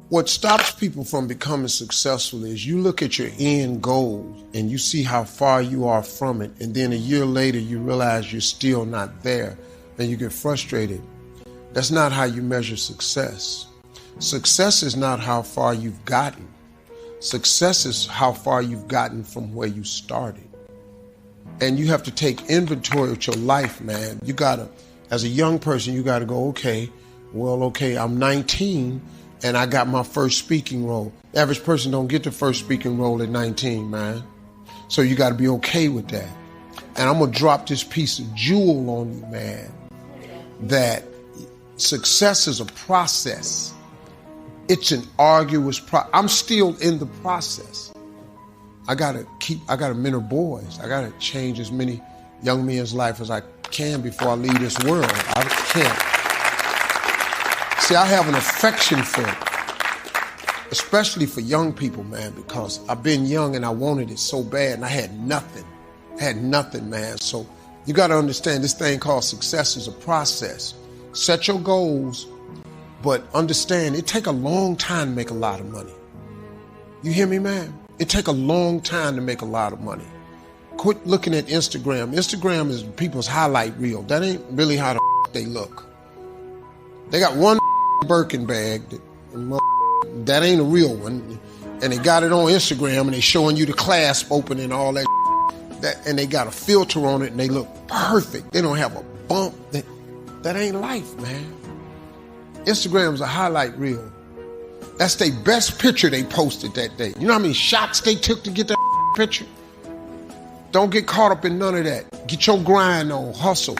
What stops people from becoming successful is you look at your end goal and you see how far you are from it, and then a year later you realize you're still not there and you get frustrated. That's not how you measure success. Success is not how far you've gotten. Success is how far you've gotten from where you started. And you have to take inventory of your life, man. You gotta, as a young person, you gotta go, okay, I'm 19 and I got my first speaking role. The average person don't get the first speaking role at 19, man. So you gotta be okay with that. And I'm gonna drop this piece of jewel on you, man, that success is a process. It's an arduous process. I'm still in the process. I gotta mentor boys. I gotta change as many young men's life as I can before I leave this world. I can't. See, I have an affection for it, especially for young people, man, because I've been young and I wanted it so bad and I had nothing. Man. So you gotta understand this thing called success is a process. Set your goals, but understand it take a long time to make a lot of money. You hear me, man? It take a long time to make a lot of money. Quit looking at Instagram. Instagram is people's highlight reel. That ain't really how the they look. They got one Birkin bag that ain't a real one, and they got it on Instagram and they showing you the clasp open and all that, and they got a filter on it and they look perfect. They don't have a bump. That ain't life, man. Instagram's a highlight reel. That's their best picture they posted that day. You know how many shots they took to get that picture? Don't get caught up in none of that. Get your grind on, hustle.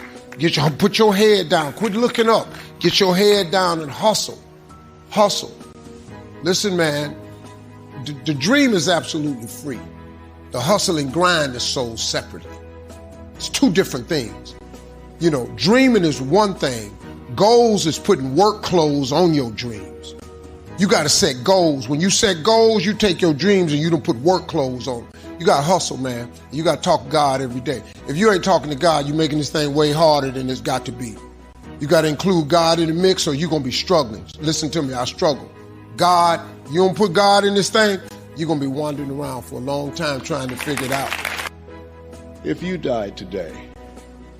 Put your head down. Quit looking up. Get your head down and hustle. Hustle. Listen, man, the dream is absolutely free. The hustle and grind is sold separately. It's two different things. You know, dreaming is one thing. Goals is putting work clothes on your dreams. You got to set goals. When you set goals, you take your dreams and you don't put work clothes on. You got to hustle, man. You got to talk to God every day. If you ain't talking to God, you're making this thing way harder than it's got to be. You got to include God in the mix or you're going to be struggling. Listen to me, I struggle. God, you don't put God in this thing, you're going to be wandering around for a long time trying to figure it out. If you died today,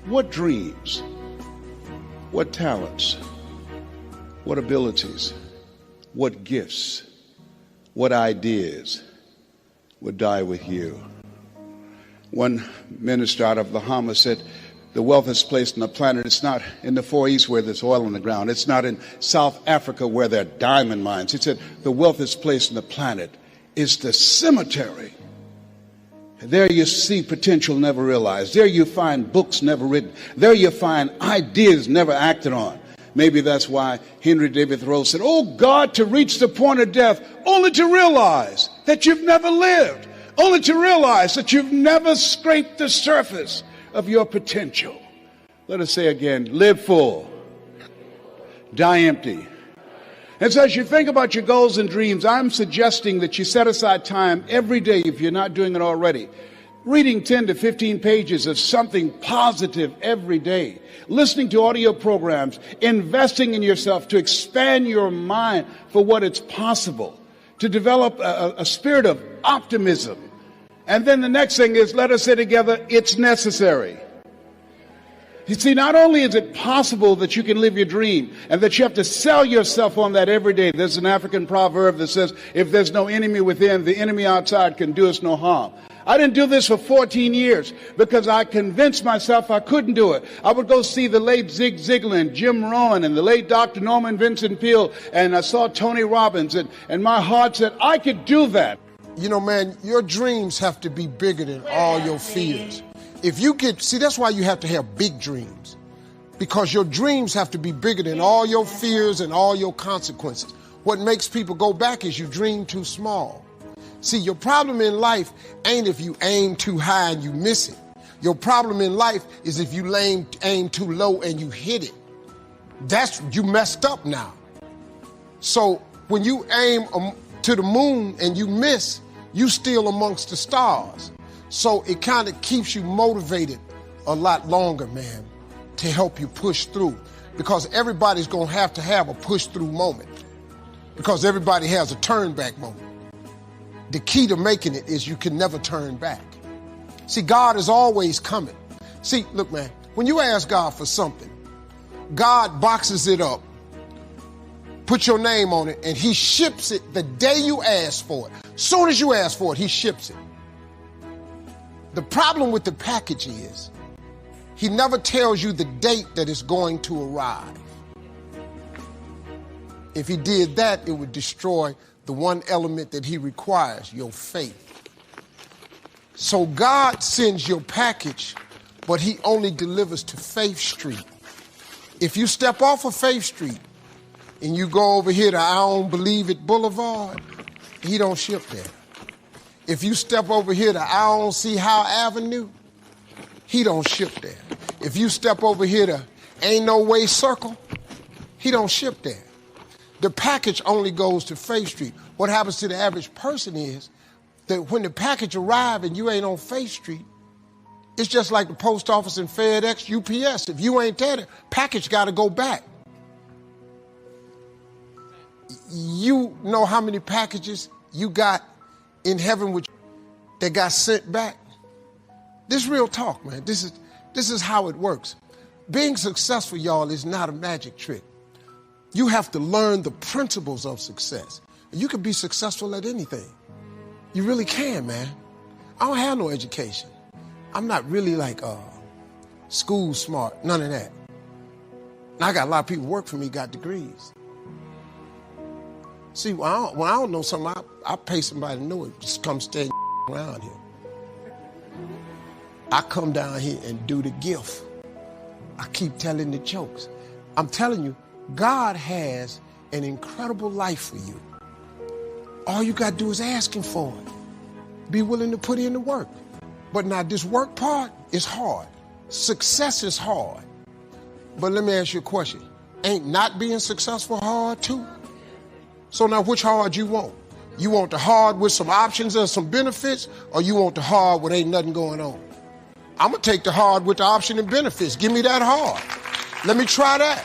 what dreams, what talents, what abilities, what gifts, what ideas would die with you? One minister out of Bahama said, the wealthiest place on the planet, it's not in the Far East where there's oil in the ground. It's not in South Africa where there are diamond mines. He said, the wealthiest place on the planet is the cemetery. There you see potential never realized. There you find books never written. There you find ideas never acted on. Maybe that's why Henry David Thoreau said, oh God, to reach the point of death, only to realize that you've never lived, only to realize that you've never scraped the surface of your potential. Let us say again, live full, die empty. And so as you think about your goals and dreams, I'm suggesting that you set aside time every day, if you're not doing it already, reading 10 to 15 pages of something positive every day, listening to audio programs, investing in yourself to expand your mind for what it's possible, to develop a spirit of optimism. And then the next thing is, let us say together, it's necessary. You see, not only is it possible that you can live your dream and that you have to sell yourself on that every day. There's an African proverb that says, if there's no enemy within, the enemy outside can do us no harm. I didn't do this for 14 years because I convinced myself I couldn't do it. I would go see the late Zig Ziglar and Jim Rohn and the late Dr. Norman Vincent Peale, and I saw Tony Robbins, and my heart said, I could do that. You know, man, your dreams have to be bigger than all your fears. If you see, that's why you have to have big dreams, because your dreams have to be bigger than all your fears and all your consequences. What makes people go back is you dream too small. See, your problem in life ain't if you aim too high and you miss it. Your problem in life is if you aim too low and you hit it. You messed up now. So when you aim to the moon and you miss, you still amongst the stars. So it kind of keeps you motivated a lot longer, man, to help you push through. Because everybody's going to have a push through moment. because everybody has a turn back moment. The key to making it is you can never turn back. See, God is always coming. See, look, man, when you ask God for something, God boxes it up, put your name on it, and he ships it the day you ask for it. Soon as you ask for it, he ships it. The problem with the package is he never tells you the date that it's going to arrive. If he did that, it would destroy the one element that he requires, your faith. So God sends your package, but he only delivers to Faith Street. If you step off of Faith Street and you go over here to I Don't Believe It Boulevard, he don't ship there. If you step over here to I Don't See How Avenue, he don't ship there. If you step over here to Ain't No Way Circle, he don't ship there. The package only goes to Faith Street. What happens to the average person is that when the package arrives and you ain't on Faith Street, it's just like the post office and FedEx, UPS. If you ain't there, the package got to go back. You know how many packages you got in heaven that got sent back? This is real talk, man. This is how it works. Being successful, y'all, is not a magic trick. You have to learn the principles of success. You can be successful at anything. You really can, man. I don't have no education. I'm not really like school smart, none of that. And I got a lot of people work for me, got degrees. See, when I don't know something, I pay somebody to know it. Just come stay around here. I come down here and do the gift. I keep telling the jokes. I'm telling you, God has an incredible life for you. All you got to do is ask him for it. Be willing to put in the work. But now this work part is hard. Success is hard. But let me ask you a question. Ain't not being successful hard too? So now which hard you want? You want the hard with some options and some benefits, or you want the hard with ain't nothing going on? I'm going to take the hard with the option and benefits. Give me that hard. Let me try that.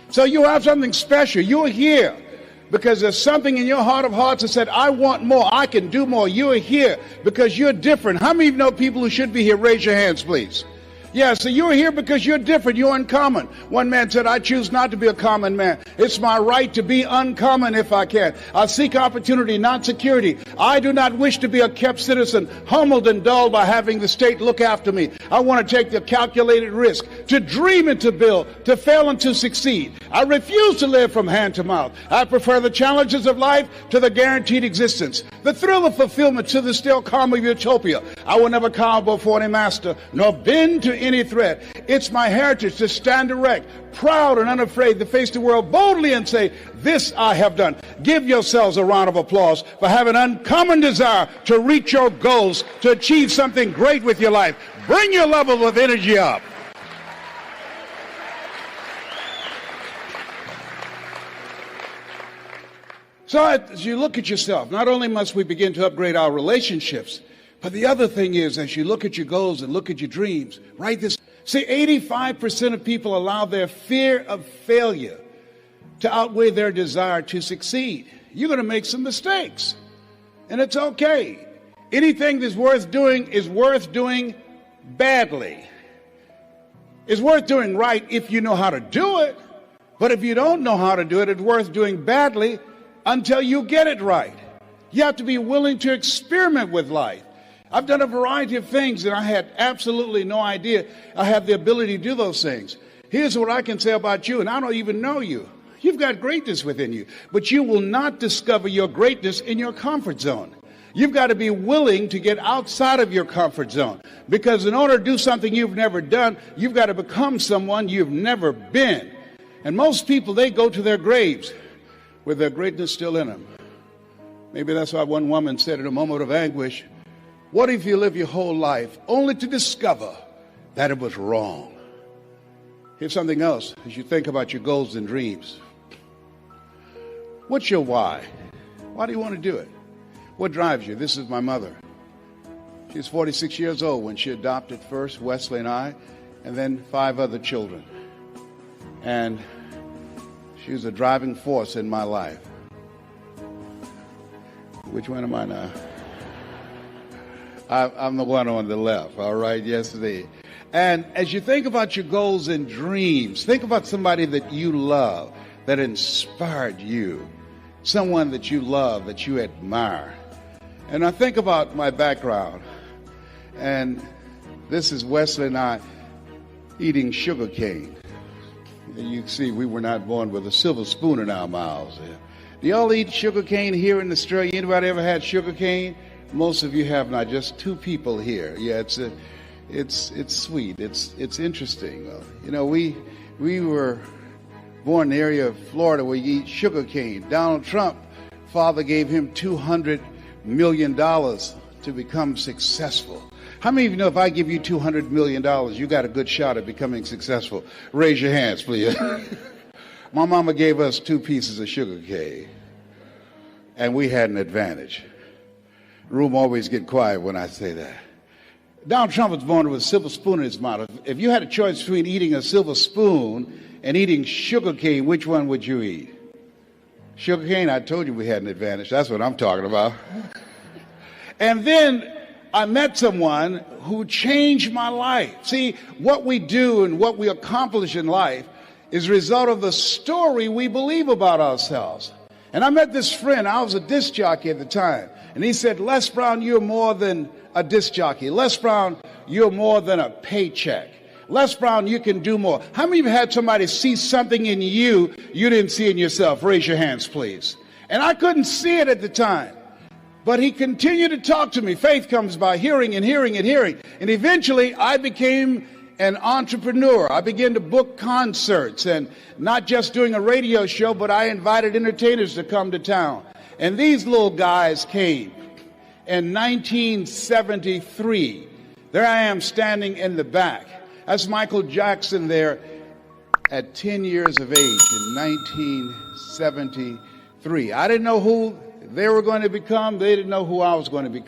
So you have something special. You're here because there's something in your heart of hearts that said, I want more. I can do more. You're here because you're different. How many of you know people who should be here? Raise your hands, please. Yeah, so you're here because you're different. You're uncommon. One man said, I choose not to be a common man. It's my right to be uncommon if I can. I seek opportunity, not security. I do not wish to be a kept citizen, humbled and dulled by having the state look after me. I want to take the calculated risk, to dream and to build, to fail and to succeed. I refuse to live from hand to mouth. I prefer the challenges of life to the guaranteed existence, the thrill of fulfillment to the still calm of utopia. I will never cower before any master, nor bend to any threat. It's my heritage to stand erect, proud and unafraid, to face the world boldly and say, this I have done. Give yourselves a round of applause for having an uncommon desire to reach your goals, to achieve something great with your life. Bring your level of energy up. So as you look at yourself, not only must we begin to upgrade our relationships, but the other thing is, as you look at your goals and look at your dreams, write this. See, 85% of people allow their fear of failure to outweigh their desire to succeed. You're going to make some mistakes, and it's okay. Anything that's worth doing is worth doing badly. It's worth doing right if you know how to do it, but if you don't know how to do it, it's worth doing badly until you get it right. You have to be willing to experiment with life. I've done a variety of things and I had absolutely no idea I had the ability to do those things. Here's what I can say about you, and I don't even know you. You've got greatness within you, but you will not discover your greatness in your comfort zone. You've got to be willing to get outside of your comfort zone, because in order to do something you've never done, you've got to become someone you've never been. And most people, they go to their graves with their greatness still in them. Maybe that's why one woman said in a moment of anguish, what if you live your whole life only to discover that it was wrong? Here's something else as you think about your goals and dreams. What's your why? Why do you want to do it? What drives you? This is my mother. She was 46 years old when she adopted first Wesley and I, and then 5 other children. And she was a driving force in my life. Which one am I now? I'm the one on the left, all right? Yes, indeed. And as you think about your goals and dreams, think about somebody that you love, that inspired you, someone that you love, that you admire. And I think about my background, and this is Wesley and I eating sugar cane. And you can see we were not born with a silver spoon in our mouths. Do y'all eat sugar cane here in Australia? Anybody ever had sugar cane? Most of you have not. Just two people here. Yeah, it's sweet. It's interesting. You know, we were born in the area of Florida where you eat sugar cane. Donald Trump, father gave him $200 million to become successful. How many of you know if I give you $200 million, you got a good shot at becoming successful? Raise your hands, please. My mama gave us 2 pieces of sugar cane, and we had an advantage. The room always get quiet when I say that. Donald Trump was born with a silver spoon in his mouth. If you had a choice between eating a silver spoon and eating sugar cane, which one would you eat? Sugar cane, I told you we had an advantage. That's what I'm talking about. And then I met someone who changed my life. See, what we do and what we accomplish in life is a result of the story we believe about ourselves. And I met this friend. I was a disc jockey at the time. And he said, Les Brown, you're more than a disc jockey. Les Brown, you're more than a paycheck. Les Brown, you can do more. How many of you had somebody see something in you didn't see in yourself? Raise your hands, please. And I couldn't see it at the time. But he continued to talk to me. Faith comes by hearing and hearing and hearing. And eventually I became an entrepreneur. I began to book concerts, and not just doing a radio show, but I invited entertainers to come to town. And these little guys came in 1973. There I am standing in the back. That's Michael Jackson there at 10 years of age in 1973. I didn't know who they were going to become. They didn't know who I was going to become.